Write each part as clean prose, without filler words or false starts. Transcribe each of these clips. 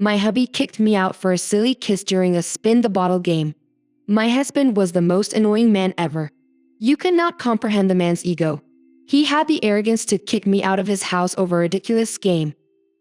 My hubby kicked me out for a silly kiss during a spin the bottle game. My husband was the most annoying man ever. You cannot comprehend the man's ego. He had the arrogance to kick me out of his house over a ridiculous game.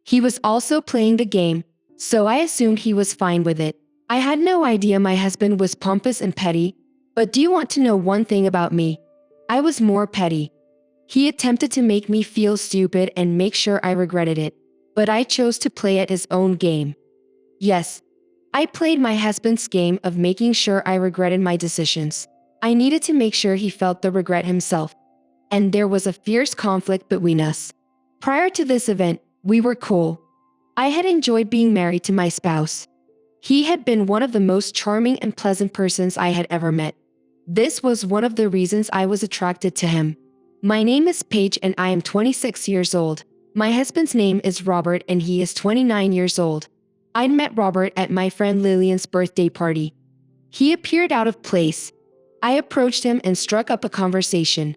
He was also playing the game, so I assumed he was fine with it. I had no idea my husband was pompous and petty, but do you want to know one thing about me? I was more petty. He attempted to make me feel stupid and make sure I regretted it, but I chose to play at his own game. Yes, I played my husband's game of making sure I regretted my decisions. I needed to make sure he felt the regret himself. And there was a fierce conflict between us. Prior to this event, we were cool. I had enjoyed being married to my spouse. He had been one of the most charming and pleasant persons I had ever met. This was one of the reasons I was attracted to him. My name is Paige and I am 26 years old. My husband's name is Robert and he is 29 years old. I'd met Robert at my friend Lillian's birthday party. He appeared out of place. I approached him and struck up a conversation.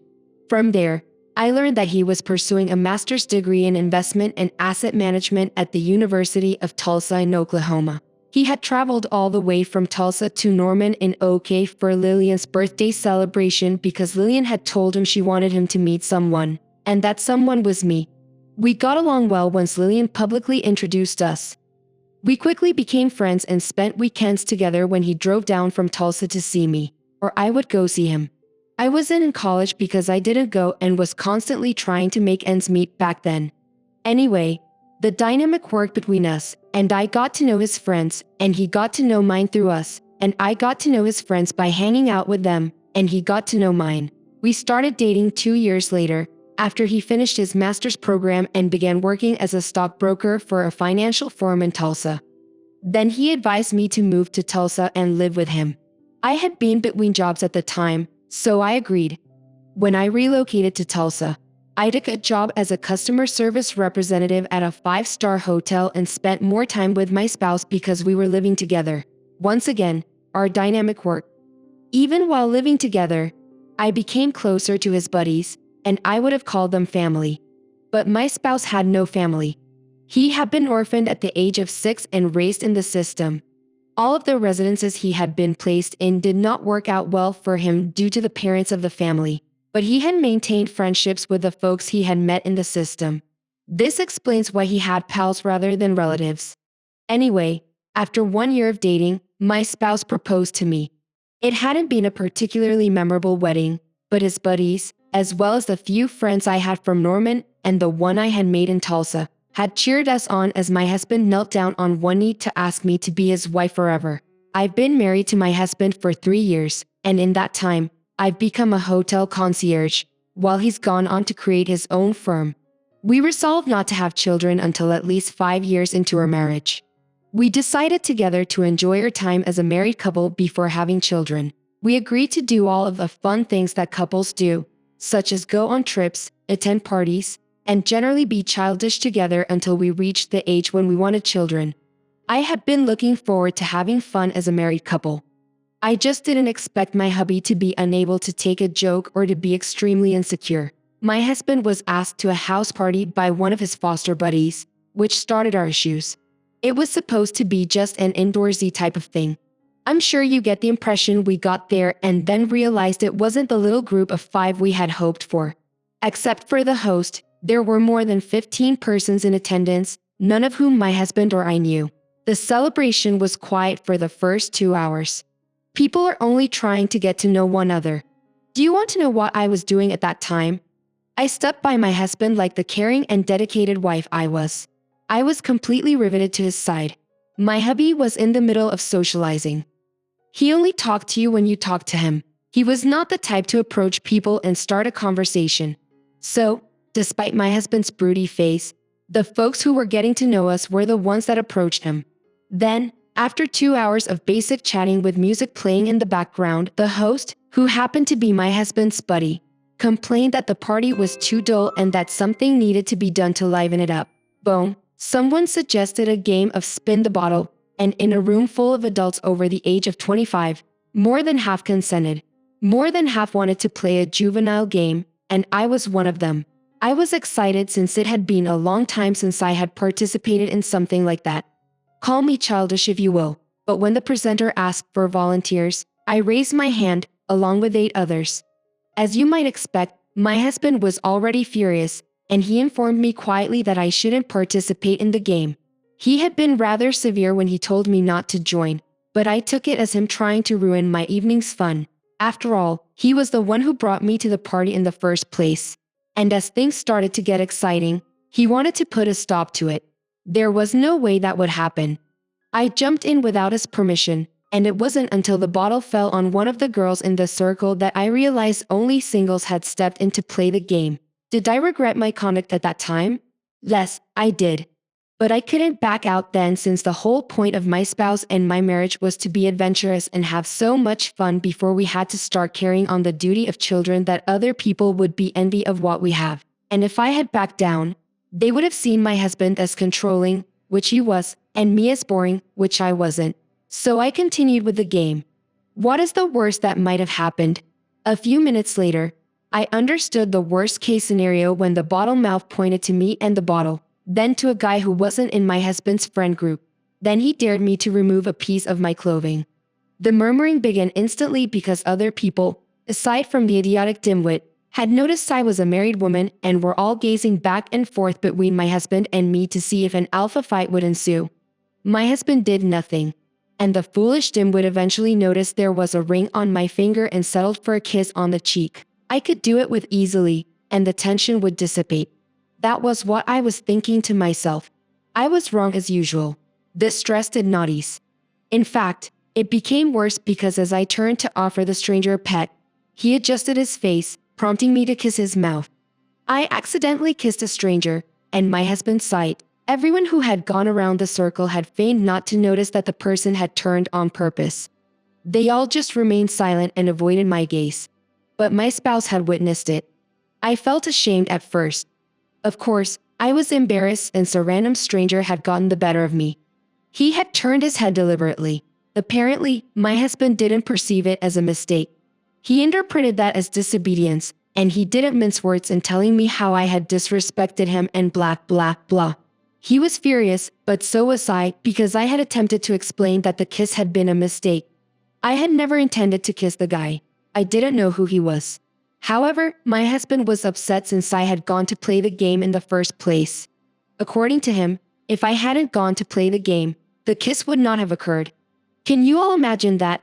From there, I learned that he was pursuing a master's degree in investment and asset management at the University of Tulsa in Oklahoma. He had traveled all the way from Tulsa to Norman in OK for Lillian's birthday celebration because Lillian had told him she wanted him to meet someone, and that someone was me. We got along well once Lillian publicly introduced us. We quickly became friends and spent weekends together when he drove down from Tulsa to see me, or I would go see him. I wasn't in college because I didn't go and was constantly trying to make ends meet back then. Anyway, the dynamic worked between us, and I got to know his friends, and he got to know mine through us, and I got to know his friends by hanging out with them, and he got to know mine. We started dating 2 years later, after he finished his master's program and began working as a stockbroker for a financial firm in Tulsa. Then he advised me to move to Tulsa and live with him. I had been between jobs at the time, so I agreed. When I relocated to Tulsa, I took a job as a customer service representative at a 5-star hotel and spent more time with my spouse because we were living together. Once again, our dynamic worked. Even while living together, I became closer to his buddies, and I would have called them family. But my spouse had no family. He had been orphaned at the age of 6 and raised in the system. All of the residences he had been placed in did not work out well for him due to the parents of the family, but he had maintained friendships with the folks he had met in the system. This explains why he had pals rather than relatives. Anyway, after 1 year of dating, my spouse proposed to me. It hadn't been a particularly memorable wedding, but his buddies, as well as the few friends I had from Norman and the one I had made in Tulsa, had cheered us on as my husband knelt down on one knee to ask me to be his wife forever. I've been married to my husband for 3 years, and in that time, I've become a hotel concierge, while he's gone on to create his own firm. We resolved not to have children until at least 5 years into our marriage. We decided together to enjoy our time as a married couple before having children. We agreed to do all of the fun things that couples do, such as go on trips, attend parties, and generally be childish together until we reached the age when we wanted children. I had been looking forward to having fun as a married couple. I just didn't expect my hubby to be unable to take a joke or to be extremely insecure. My husband was asked to a house party by one of his foster buddies, which started our issues. It was supposed to be just an indoorsy type of thing. I'm sure you get the impression we got there and then realized it wasn't the little group of 5 we had hoped for. Except for the host, there were more than 15 persons in attendance, none of whom my husband or I knew. The celebration was quiet for the first 2 hours. People are only trying to get to know one another. Do you want to know what I was doing at that time? I stuck by my husband like the caring and dedicated wife I was. I was completely riveted to his side. My hubby was in the middle of socializing. He only talked to you when you talked to him. He was not the type to approach people and start a conversation. So, despite my husband's broody face, the folks who were getting to know us were the ones that approached him. Then, after 2 hours of basic chatting with music playing in the background, the host, who happened to be my husband's buddy, complained that the party was too dull and that something needed to be done to liven it up. Boom. Someone suggested a game of spin the bottle, and in a room full of adults over the age of 25, more than half consented. More than half wanted to play a juvenile game, and I was one of them. I was excited since it had been a long time since I had participated in something like that. Call me childish if you will, but when the presenter asked for volunteers, I raised my hand, along with 8 others. As you might expect, my husband was already furious, and he informed me quietly that I shouldn't participate in the game. He had been rather severe when he told me not to join, but I took it as him trying to ruin my evening's fun. After all, he was the one who brought me to the party in the first place. And as things started to get exciting, he wanted to put a stop to it. There was no way that would happen. I jumped in without his permission, and it wasn't until the bottle fell on one of the girls in the circle that I realized only singles had stepped in to play the game. Did I regret my conduct at that time? Yes, I did. But I couldn't back out then, since the whole point of my spouse and my marriage was to be adventurous and have so much fun before we had to start carrying on the duty of children that other people would be envy of what we have. And if I had backed down, they would have seen my husband as controlling, which he was, and me as boring, which I wasn't. So I continued with the game. What is the worst that might have happened? A few minutes later, I understood the worst case scenario when the bottle mouth pointed to me and the bottle, then to a guy who wasn't in my husband's friend group. Then he dared me to remove a piece of my clothing. The murmuring began instantly because other people, aside from the idiotic dimwit, had noticed I was a married woman and were all gazing back and forth between my husband and me to see if an alpha fight would ensue. My husband did nothing, and the foolish dimwit eventually noticed there was a ring on my finger and settled for a kiss on the cheek. I could do it with easily, and the tension would dissipate. That was what I was thinking to myself. I was wrong as usual. The stress did not ease. In fact, it became worse because as I turned to offer the stranger a pet, he adjusted his face, prompting me to kiss his mouth. I accidentally kissed a stranger, and my husband sighed. Everyone who had gone around the circle had feigned not to notice that the person had turned on purpose. They all just remained silent and avoided my gaze. But my spouse had witnessed it. I felt ashamed at first. Of course, I was embarrassed since a random stranger had gotten the better of me. He had turned his head deliberately. Apparently, my husband didn't perceive it as a mistake. He interpreted that as disobedience, and he didn't mince words in telling me how I had disrespected him and blah blah blah. He was furious, but so was I, because I had attempted to explain that the kiss had been a mistake. I had never intended to kiss the guy. I didn't know who he was. However, my husband was upset since I had gone to play the game in the first place. According to him, if I hadn't gone to play the game, the kiss would not have occurred. Can you all imagine that?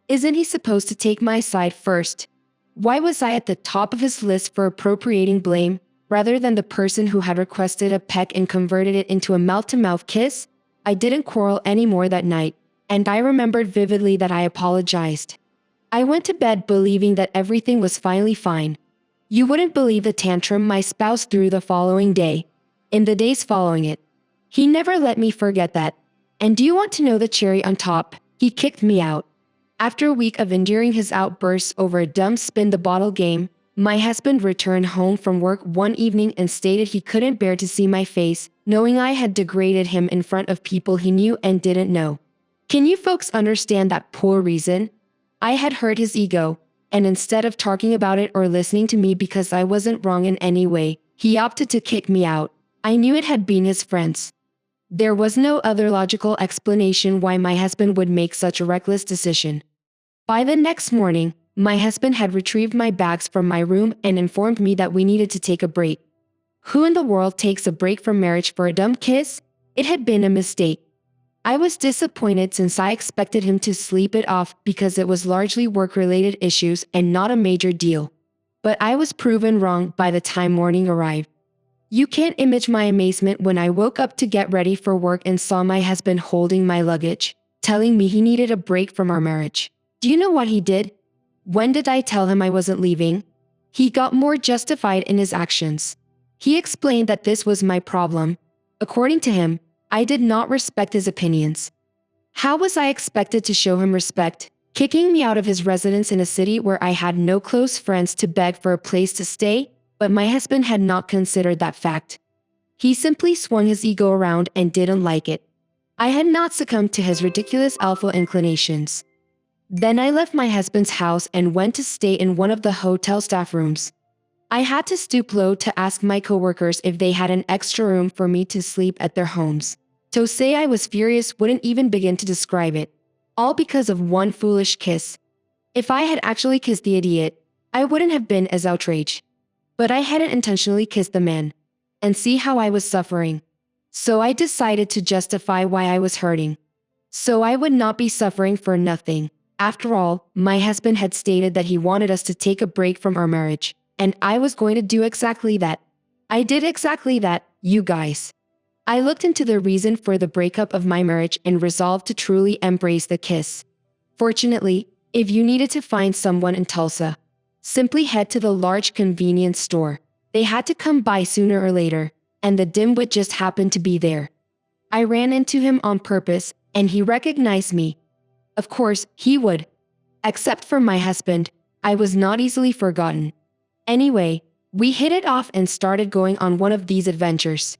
Isn't he supposed to take my side first? Why was I at the top of his list for appropriating blame, rather than the person who had requested a peck and converted it into a mouth-to-mouth kiss? I didn't quarrel anymore that night, and I remembered vividly that I apologized. I went to bed believing that everything was finally fine. You wouldn't believe the tantrum my spouse threw the following day. In the days following it, he never let me forget that. And do you want to know the cherry on top? He kicked me out. After a week of enduring his outbursts over a dumb spin-the-bottle game, my husband returned home from work one evening and stated he couldn't bear to see my face, knowing I had degraded him in front of people he knew and didn't know. Can you folks understand that poor reason? I had hurt his ego, and instead of talking about it or listening to me because I wasn't wrong in any way, he opted to kick me out. I knew it had been his friends. There was no other logical explanation why my husband would make such a reckless decision. By the next morning, my husband had retrieved my bags from my room and informed me that we needed to take a break. Who in the world takes a break from marriage for a dumb kiss? It had been a mistake. I was disappointed since I expected him to sleep it off because it was largely work-related issues and not a major deal. But I was proven wrong by the time morning arrived. You can't imagine my amazement when I woke up to get ready for work and saw my husband holding my luggage, telling me he needed a break from our marriage. Do you know what he did? When did I tell him I wasn't leaving? He got more justified in his actions. He explained that this was my problem. According to him, I did not respect his opinions. How was I expected to show him respect, kicking me out of his residence in a city where I had no close friends to beg for a place to stay? But my husband had not considered that fact. He simply swung his ego around and didn't like it. I had not succumbed to his ridiculous alpha inclinations. Then I left my husband's house and went to stay in one of the hotel staff rooms. I had to stoop low to ask my coworkers if they had an extra room for me to sleep at their homes. To say I was furious wouldn't even begin to describe it. All because of one foolish kiss. If I had actually kissed the idiot, I wouldn't have been as outraged. But I hadn't intentionally kissed the man. And see how I was suffering. So I decided to justify why I was hurting. So I would not be suffering for nothing. After all, my husband had stated that he wanted us to take a break from our marriage. And I was going to do exactly that. I did exactly that, you guys. I looked into the reason for the breakup of my marriage and resolved to truly embrace the kiss. Fortunately, if you needed to find someone in Tulsa, simply head to the large convenience store. They had to come by sooner or later, and the dimwit just happened to be there. I ran into him on purpose, and he recognized me. Of course, he would. Except for my husband, I was not easily forgotten. Anyway, we hit it off and started going on one of these adventures.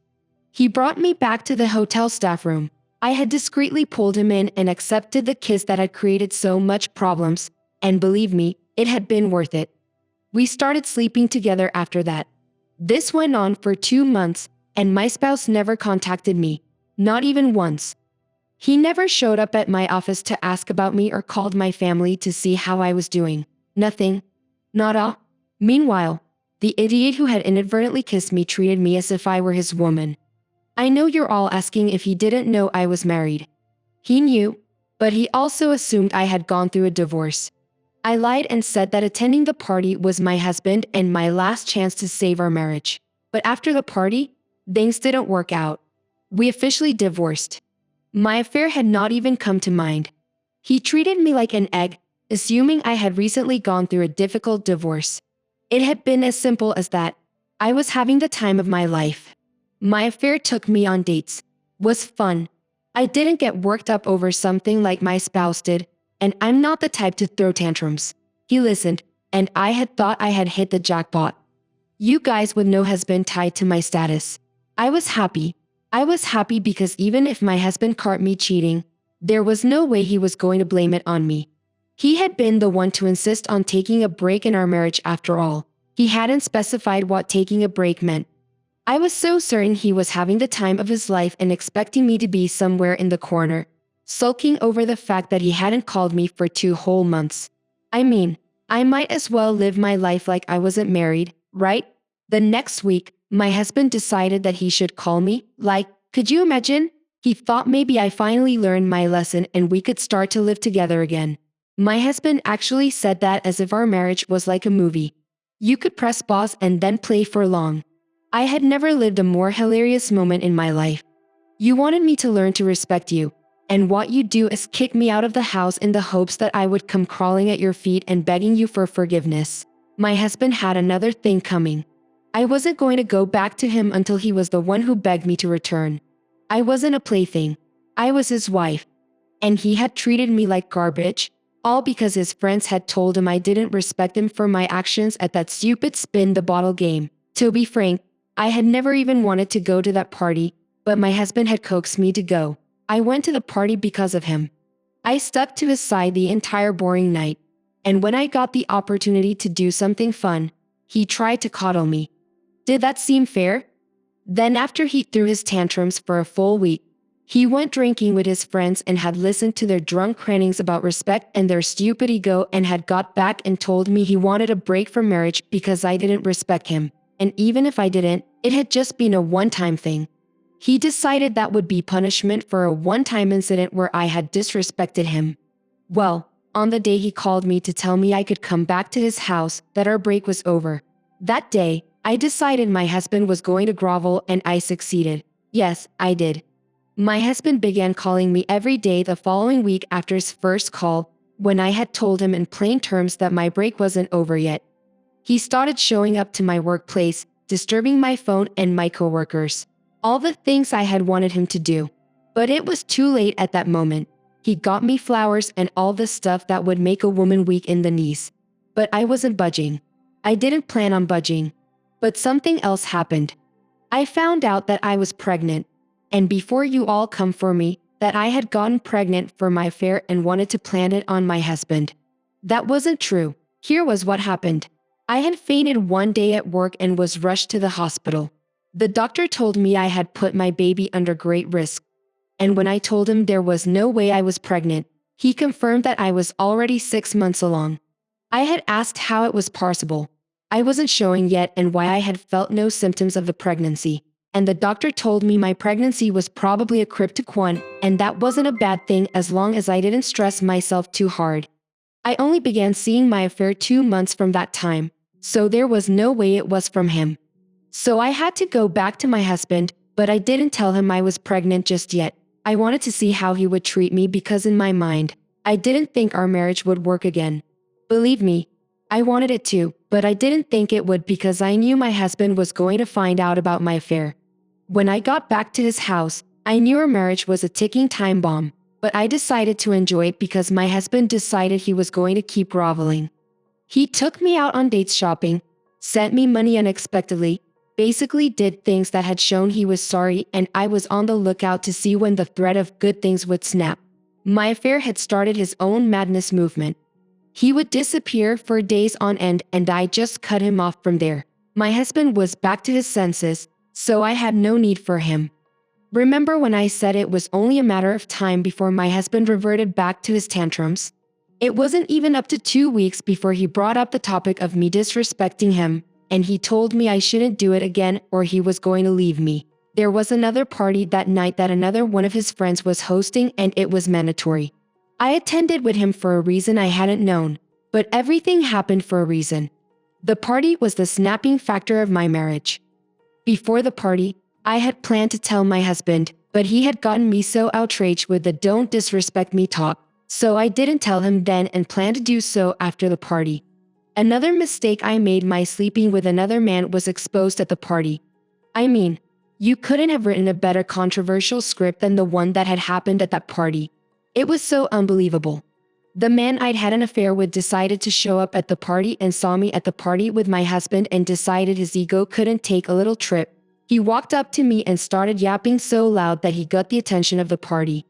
He brought me back to the hotel staff room. I had discreetly pulled him in and accepted the kiss that had created so much problems, and believe me, it had been worth it. We started sleeping together after that. This went on for 2 months, and my spouse never contacted me, not even once. He never showed up at my office to ask about me or called my family to see how I was doing. Nothing. Nada. Meanwhile, the idiot who had inadvertently kissed me treated me as if I were his woman. I know you're all asking if he didn't know I was married. He knew, but he also assumed I had gone through a divorce. I lied and said that attending the party was my husband and my last chance to save our marriage. But after the party, things didn't work out. We officially divorced. My affair had not even come to mind. He treated me like an egg, assuming I had recently gone through a difficult divorce. It had been as simple as that. I was having the time of my life. My affair took me on dates. Was fun. I didn't get worked up over something like my spouse did, and I'm not the type to throw tantrums. He listened, and I had thought I had hit the jackpot. You guys with no husband tied to my status. I was happy. I was happy because even if my husband caught me cheating, there was no way he was going to blame it on me. He had been the one to insist on taking a break in our marriage after all. He hadn't specified what taking a break meant. I was so certain he was having the time of his life and expecting me to be somewhere in the corner, sulking over the fact that he hadn't called me for 2 whole months. I mean, I might as well live my life like I wasn't married, right? The next week, my husband decided that he should call me. Like, could you imagine? He thought maybe I finally learned my lesson and we could start to live together again. My husband actually said that as if our marriage was like a movie. You could press pause and then play for long. I had never lived a more hilarious moment in my life. You wanted me to learn to respect you, and what you do is kick me out of the house in the hopes that I would come crawling at your feet and begging you for forgiveness. My husband had another thing coming. I wasn't going to go back to him until he was the one who begged me to return. I wasn't a plaything. I was his wife. And he had treated me like garbage, all because his friends had told him I didn't respect him for my actions at that stupid spin the bottle game. To be frank, I had never even wanted to go to that party, but my husband had coaxed me to go. I went to the party because of him. I stuck to his side the entire boring night, and when I got the opportunity to do something fun, he tried to coddle me. Did that seem fair? Then after he threw his tantrums for a full week, he went drinking with his friends and had listened to their drunk rantings about respect and their stupid ego and had got back and told me he wanted a break from marriage because I didn't respect him. And even if I didn't, it had just been a one-time thing. He decided that would be punishment for a one-time incident where I had disrespected him. Well, on the day he called me to tell me I could come back to his house, that our break was over. That day, I decided my husband was going to grovel and I succeeded. Yes, I did. My husband began calling me every day the following week after his first call, when I had told him in plain terms that my break wasn't over yet. He started showing up to my workplace, disturbing my phone and my coworkers. All the things I had wanted him to do. But it was too late at that moment. He got me flowers and all the stuff that would make a woman weak in the knees. But I wasn't budging. I didn't plan on budging. But something else happened. I found out that I was pregnant. And before you all come for me, that I had gotten pregnant for my affair and wanted to plant it on my husband. That wasn't true. Here was what happened. I had fainted one day at work and was rushed to the hospital. The doctor told me I had put my baby under great risk. and when I told him there was no way I was pregnant, he confirmed that I was already 6 months along. I had asked how it was possible. I wasn't showing yet and why I had felt no symptoms of the pregnancy. And the doctor told me my pregnancy was probably a cryptic one, and that wasn't a bad thing as long as I didn't stress myself too hard. I only began seeing my affair 2 months from that time, so there was no way it was from him. So I had to go back to my husband, but I didn't tell him I was pregnant just yet. I wanted to see how he would treat me because in my mind, I didn't think our marriage would work again. Believe me, I wanted it to, but I didn't think it would because I knew my husband was going to find out about my affair. When I got back to his house, I knew our marriage was a ticking time bomb, but I decided to enjoy it because my husband decided he was going to keep groveling. He took me out on dates shopping, sent me money unexpectedly, basically did things that had shown he was sorry, and I was on the lookout to see when the thread of good things would snap. My affair had started his own madness movement. He would disappear for days on end and I just cut him off from there. My husband was back to his senses, so I had no need for him. Remember when I said it was only a matter of time before my husband reverted back to his tantrums? It wasn't even up to 2 weeks before he brought up the topic of me disrespecting him, and he told me I shouldn't do it again or he was going to leave me. There was another party that night that another one of his friends was hosting and it was mandatory. I attended with him for a reason I hadn't known, but everything happened for a reason. The party was the snapping factor of my marriage. Before the party, I had planned to tell my husband, but he had gotten me so outraged with the "don't disrespect me" talk, so I didn't tell him then and planned to do so after the party. Another mistake I made, my sleeping with another man, was exposed at the party. I mean, you couldn't have written a better controversial script than the one that had happened at that party. It was so unbelievable. The man I'd had an affair with decided to show up at the party and saw me at the party with my husband and decided his ego couldn't take a little trip. He walked up to me and started yapping so loud that he got the attention of the party.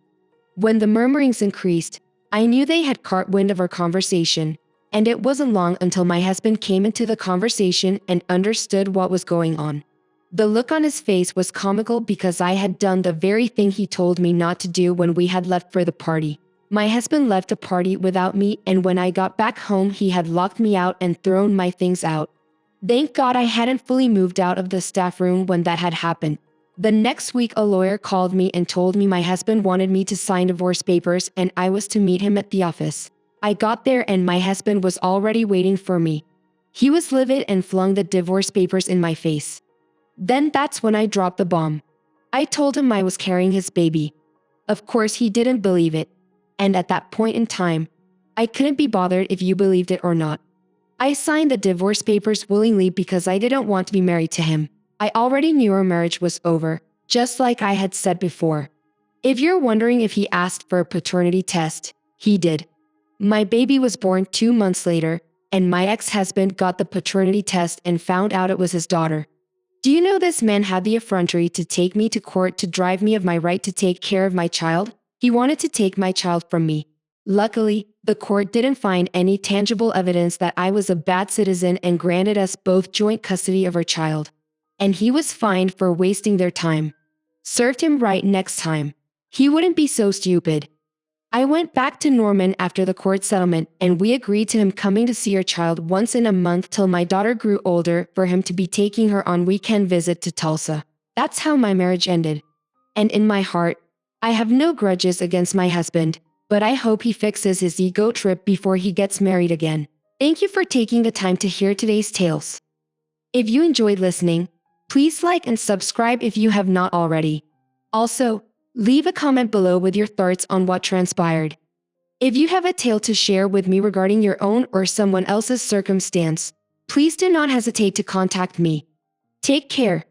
When the murmurings increased, I knew they had caught wind of our conversation, and it wasn't long until my husband came into the conversation and understood what was going on. The look on his face was comical because I had done the very thing he told me not to do when we had left for the party. My husband left the party without me, and when I got back home he had locked me out and thrown my things out. Thank God I hadn't fully moved out of the staff room when that had happened. The next week a lawyer called me and told me my husband wanted me to sign divorce papers and I was to meet him at the office. I got there and my husband was already waiting for me. He was livid and flung the divorce papers in my face. Then that's when I dropped the bomb. I told him I was carrying his baby. Of course he didn't believe it. And at that point in time, I couldn't be bothered if you believed it or not. I signed the divorce papers willingly because I didn't want to be married to him. I already knew our marriage was over, just like I had said before. If you're wondering if he asked for a paternity test, he did. My baby was born 2 months later, and my ex-husband got the paternity test and found out it was his daughter. Do you know this man had the effrontery to take me to court to drive me of my right to take care of my child? He wanted to take my child from me. Luckily, the court didn't find any tangible evidence that I was a bad citizen and granted us both joint custody of our child. And he was fined for wasting their time. Served him right next time. He wouldn't be so stupid. I went back to Norman after the court settlement and we agreed to him coming to see our child once in a month till my daughter grew older for him to be taking her on weekend visit to Tulsa. That's how my marriage ended. And in my heart, I have no grudges against my husband, but I hope he fixes his ego trip before he gets married again. Thank you for taking the time to hear today's tales. If you enjoyed listening, please like and subscribe if you have not already. Also, leave a comment below with your thoughts on what transpired. If you have a tale to share with me regarding your own or someone else's circumstance, please do not hesitate to contact me. Take care.